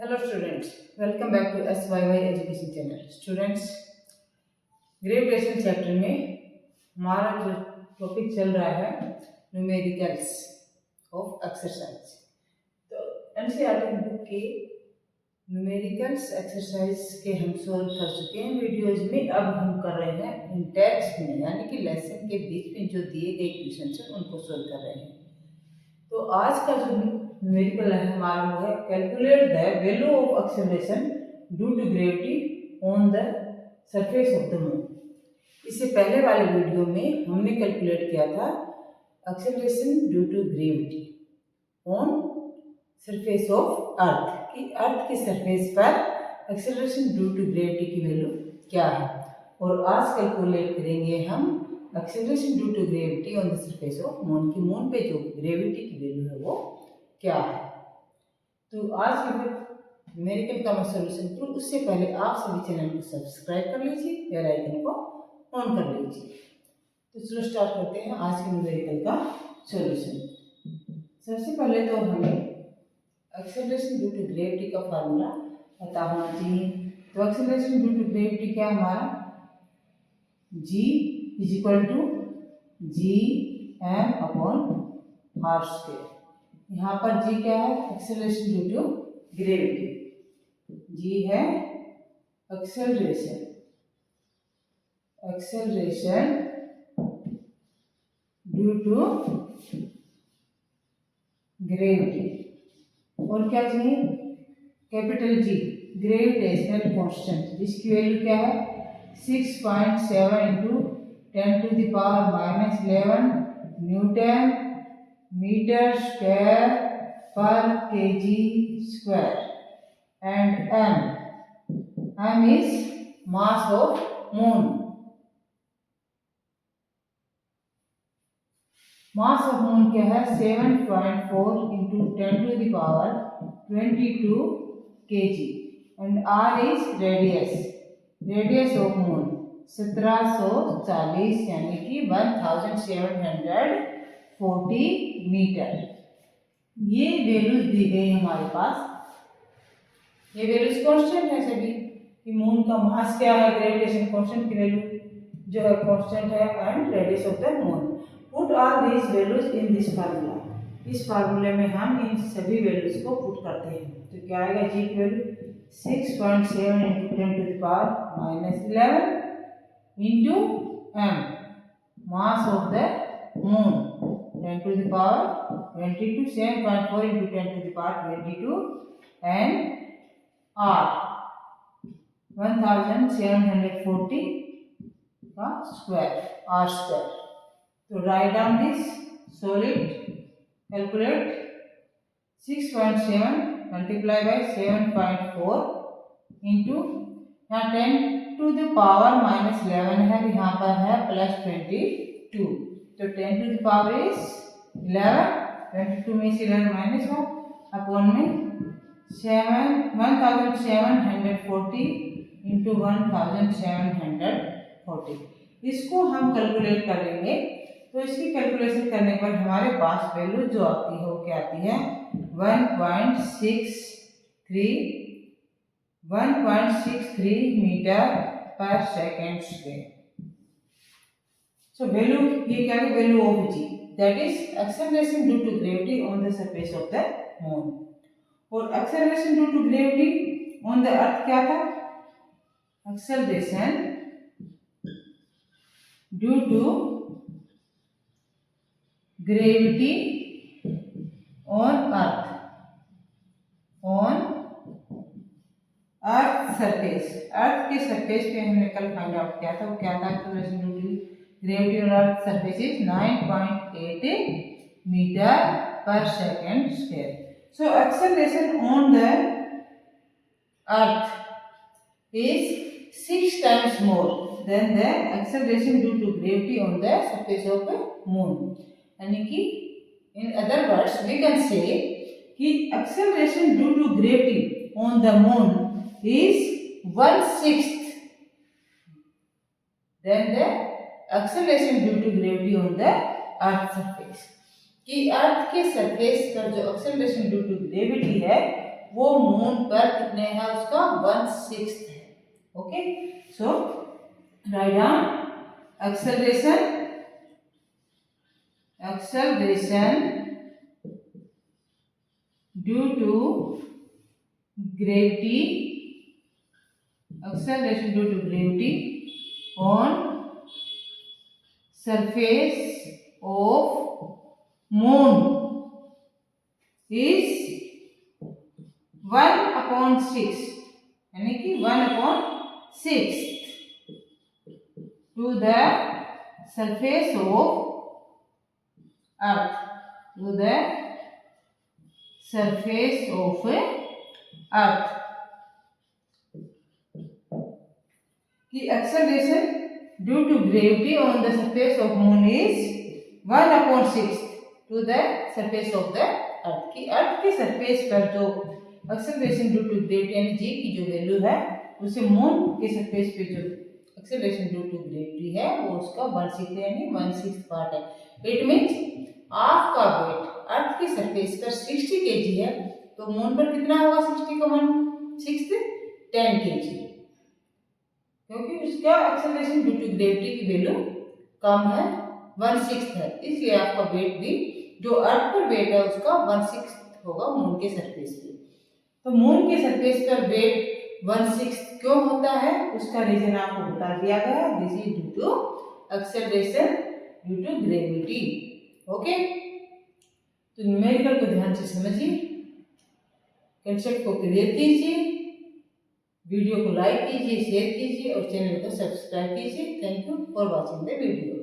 Hello students, welcome back to SYY Education Channel. Students, gravitation chapter में हमारा जो topic चल रहा है न्यूमेरिकल्स ऑफ एक्सरसाइज। तो एनसीईआरटी बुक के न्यूमेरिकल्स एक्सरसाइज के हम सॉल्व कर चुके हैं वीडियोज में। अब हम कर रहे हैं इन टेक्स्ट में, यानी कि लेसन के बीच में जो दिए गए क्वेश्चन है उनको सॉल्व कर रहे हैं। तो आज का जो न्यूमेरिकल है हमारा वो है calculate the value of acceleration due to gravity on the surface of the moon. इससे पहले वाले वीडियो में हमने कैलकुलेट किया था acceleration due to gravity on surface of earth, कि अर्थ की सरफेस पर एक्सेलरेशन ड्यू टू ग्रेविटी की वैल्यू क्या है। और आज कैलकुलेट करेंगे हम acceleration due to gravity on the surface of moon, की मून पे जो ग्रेविटी की वैल्यू है वो क्या है। तो आज के न्यूमेरिकल का मैं सॉल्यूशन करूँ उससे पहले आप सभी चैनल को सब्सक्राइब कर लीजिए, बेल आइकन को ऑन कर लीजिए। तो चलो स्टार्ट करते हैं आज के न्यूमेरिकल का सॉल्यूशन। सबसे पहले तो हमें एक्सेलरेशन ड्यू टू ग्रेविटी का फार्मूला पता होना चाहिए। तो एक्सेलरेशन ड्यू टू ग्रेविटी क्या हमारा g is equal to G M upon R square. यहाँ पर g क्या है, acceleration due to gravity. g है एक्सेलरेशन ड्यू टू ग्रेविटी। और क्या चाहिए, कैपिटल G ग्रेविटेशनल कांस्टेंट, जिसकी वैल्यू क्या है 6.7 into 10 to the power minus 11 newton metre square पर kg square. And m is mass of moon। Mass of moon क्या है 7.4 into 10 to the power 22 kg। And r is radius of moon 1740 यानी कि 1740 metre. ये values दी गई हमारे पास। ये values constant है सभी, कि मून का मास क्या है, ग्रेविटेशन कांस्टेंट की वैल्यू जो है कांस्टेंट है, and radius of the moon. Put all these values in this formula. इस फार्मूले में हम इन सभी वैल्यूज को पुट करते हैं। तो क्या आएगा, जी की value 6.7 into 10 to the power minus 11 into m mass of the moon 10 to the power 22, 7.4 into 10 to the power 22 and r 1740 का स्क्वायर, r स्क्वायर। तो right down this, solve it, calculate 6.7 multiply by 7.4 into यहाँ 10 to the power minus 11 है, यहाँ पर है plus 22। तो 10 to the power is 11, 22 में से 11 माइनस हो, अपॉन में 1740 इंटू 1740। इसको हम कैलकुलेट करेंगे। तो इसकी कैलकुलेशन करने पर हमारे पास वैल्यू जो आती है वो क्या आती है 1.63 metre per second square. So value ये क्या है, value of g, that is acceleration due to gravity on the surface of the moon. और acceleration due to gravity on the earth क्या था, acceleration due to gravity on earth surface. Earth के surface पे हमने कल find out किया था, वो क्या था, acceleration due to gravity on earth surface is 9.8 meter per second square. So acceleration on the earth is 6 times more than the acceleration due to gravity on the surface of the moon। यानी कि in other words we can say कि acceleration due to gravity on the moon is 1/6 than the acceleration due to gravity on the earth surface. कि earth के surface पर जो acceleration due to gravity है वो moon पर कितने हैं उसका 1/6 है। Okay, so write down acceleration due to gravity on surface of moon is 1/6 यानी कि 1/6 to the surface of earth, The acceleration due to gravity on the surface of moon is 1/6 to the surface of the earth. कि earth के surface पर जो acceleration due to gravity यानी g की जो value है उसे मून के सरफेस पे जो acceleration due to gravity है वो उसका 1/6 यानी 1/6 पार्ट है। इट मीन्स आपका वेट अर्थ के सरफेस पर 60 kg है तो मून पर कितना होगा 60 का 1/6 10 kg, क्योंकि उसका एक्सेलरेशन ड्यू टू ग्रेविटी की वैल्यू कम है 1/6 है, इसलिए आपका वेट भी जो अर्थ पर वेट है उसका 1/6 होगा मून के सरफेस पे। तो मून के सरफेस पर वेट 1/6 क्यों होता है उसका रीजन आपको बता दिया गया, this is due to acceleration due to gravity. Okay, तो न्यूमेरिकल को ध्यान से समझिए, कंसेप्ट को क्लियर कीजिए, वीडियो को लाइक कीजिए, शेयर कीजिए और चैनल को सब्सक्राइब कीजिए। Thank you for watching the video.